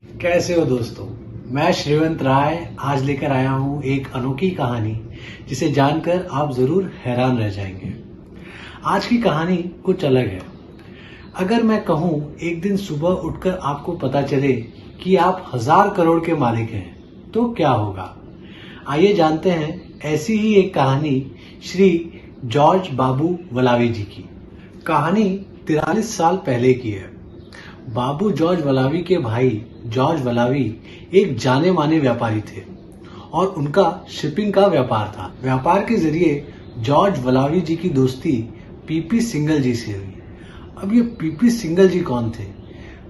कैसे हो दोस्तों। मैं श्रीवंत राय आज लेकर आया हूं एक अनोखी कहानी जिसे जानकर आप जरूर हैरान रह जाएंगे। आज की कहानी कुछ अलग है। अगर मैं कहूं एक दिन सुबह उठकर आपको पता चले कि आप 1000 करोड़ के मालिक हैं तो क्या होगा। आइए जानते हैं ऐसी ही एक कहानी श्री जॉर्ज बाबू वलावी जी की। कहानी 43 साल पहले की है। बाबू जॉर्ज वलावी के भाई जॉर्ज वलावी एक जाने माने व्यापारी थे और उनका शिपिंग का व्यापार था। व्यापार के जरिए जॉर्ज वलावी जी की दोस्ती पीपी सिंगल जी से हुई। अब ये पीपी सिंगल जी कौन थे?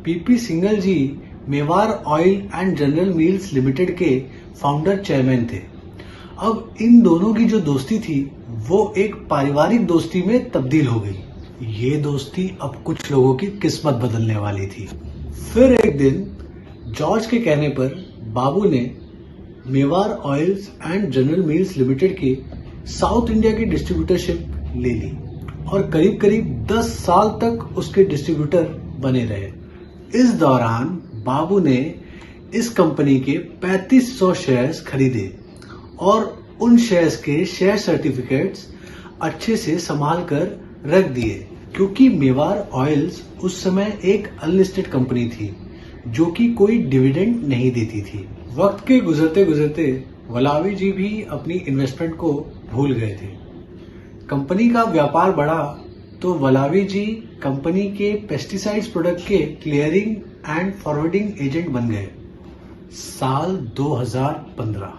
PP Singhal ji Mewar oil and general mills limited के फाउंडर चेयरमैन थे। अब इन दोनों की जो दोस्ती थी वो एक पारिवारिक दोस्ती में तब्दील हो गई। ये दोस्ती अब कुछ लोगों की किस्मत बदलने वाली थी। फिर एक दिन जॉर्ज के कहने पर बाबू ने Mewar oils and general mills limited की साउथ इंडिया की डिस्ट्रीब्यूटरशिप ले ली और करीब करीब 10 साल तक उसके डिस्ट्रीब्यूटर बने रहे। इस दौरान बाबू ने इस कंपनी के 3500 शेयर्स खरीदे और उन शेयर्स के शेयर सर्टिफिकेट्स अच्छे से संभाल कर रख दिए, क्योंकि मेवार ऑयल्स उस समय एक अनलिस्टेड कंपनी थी जो कि कोई डिविडेंड नहीं देती थी। वक्त के गुजरते गुजरते वलावी जी भी अपनी इन्वेस्टमेंट को भूल गए थे। कंपनी का व्यापार बढ़ा तो वलावी जी कंपनी के पेस्टिसाइड्स प्रोडक्ट के क्लियरिंग एंड फॉरवर्डिंग एजेंट बन गए। साल 2015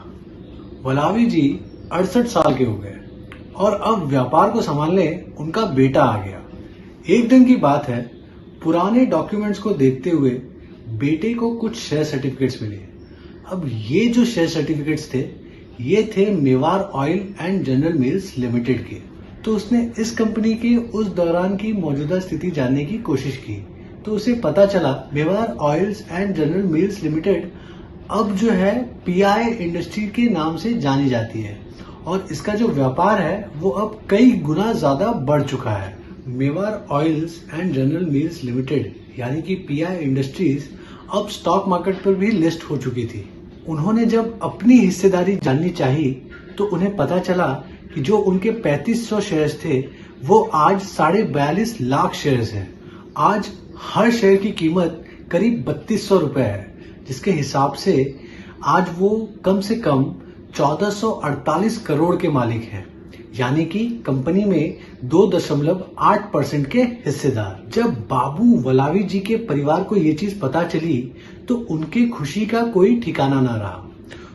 वलावी जी 68 साल के हो गए और अब व्यापार को संभालने उनका बेटा आ गया। एक दिन की बात है, पुराने डॉक्यूमेंट्स को देखते हुए बेटे को कुछ शेयर सर्टिफिकेट्स मिले। अब ये जो शेयर सर्टिफिकेट्स थे ये थे Mewar oil and general mills limited के। तो उसने इस कंपनी के उस दौरान की मौजूदा स्थिति जानने की कोशिश की तो उसे पता चला Mewar oils and general mills limited अब जो है पीआई इंडस्ट्री के नाम से जानी जाती है और इसका जो व्यापार है वो अब कई गुना ज्यादा बढ़ चुका है। Mewar oils and general mills limited यानी कि पीआई इंडस्ट्रीज अब स्टॉक मार्केट पर भी लिस्ट हो चुकी थी। उन्होंने जब अपनी हिस्सेदारी जाननी चाहिए तो उन्हें पता चला कि जो उनके 3500 शेयर्स थे वो आज 42.5 लाख शेयर्स हैं। आज हर शेयर की कीमत करीब 3200 रुपए है, जिसके हिसाब से आज वो कम से कम 1448 करोड़ के मालिक हैं, यानी कि कंपनी में 2.8% के हिस्सेदार। जब बाबू वलावी जी के परिवार को ये चीज पता चली तो उनके खुशी का कोई ठिकाना ना रहा।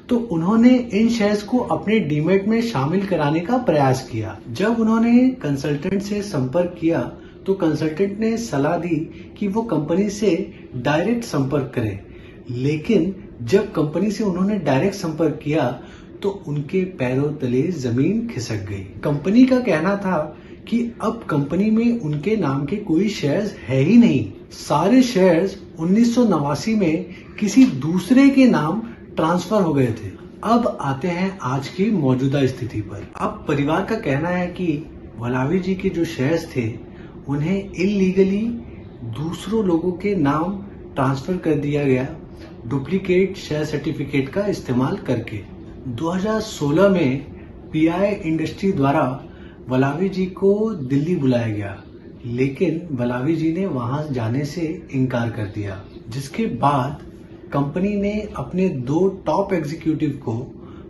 तो उन्होंने इन शेयर्स को अपने डीमेट में शामिल कराने का प्रयास किया। जब उन्होंने कंसल्टेंट से संपर्क किया तो कंसल्टेंट ने सलाह दी कि वो कंपनी से डायरेक्ट संपर्क करें, लेकिन जब कंपनी से उन्होंने डायरेक्ट संपर्क किया तो उनके पैरों तले जमीन खिसक गई। कंपनी का कहना था कि अब कंपनी में उनके नाम के कोई शेयर्स है ही नहीं। सारे शेयर्स 1989 में किसी दूसरे के नाम ट्रांसफर हो गए थे। अब आते हैं आज की मौजूदा स्थिति पर। अब परिवार का कहना है कि वलावी जी के जो शेयर्स थे उन्हें इलीगली दूसरों लोगों के नाम ट्रांसफर कर दिया गया, डुप्लीकेट शेयर सर्टिफिकेट का इस्तेमाल करके। 2016 में पीआई इंडस्ट्री द्वारा वलावी जी को दिल्ली बुलाया गया, लेकिन वलावी जी ने वहां जाने से इनकार कर दिया, जिसके बाद कंपनी ने अपने 2 टॉप एग्जीक्यूटिव को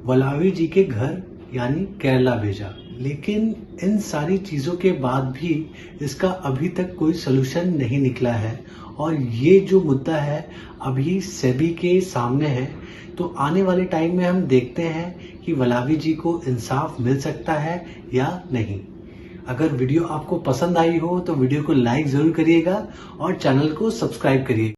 वलावी जी के घर यानी केरला भेजा। लेकिन इन सारी चीजों के बाद भी इसका अभी तक कोई सलूशन नहीं निकला है और ये जो मुद्दा है अभी सेबी के सामने है। तो आने वाले टाइम में हम देखते हैं कि वलावी जी को इंसाफ मिल सकता है या नहीं। अगर वीडियो आपको पसंद आई हो तो वीडियो को लाइक जरूर करिएगा और चैनल को सब्सक्राइब करिए।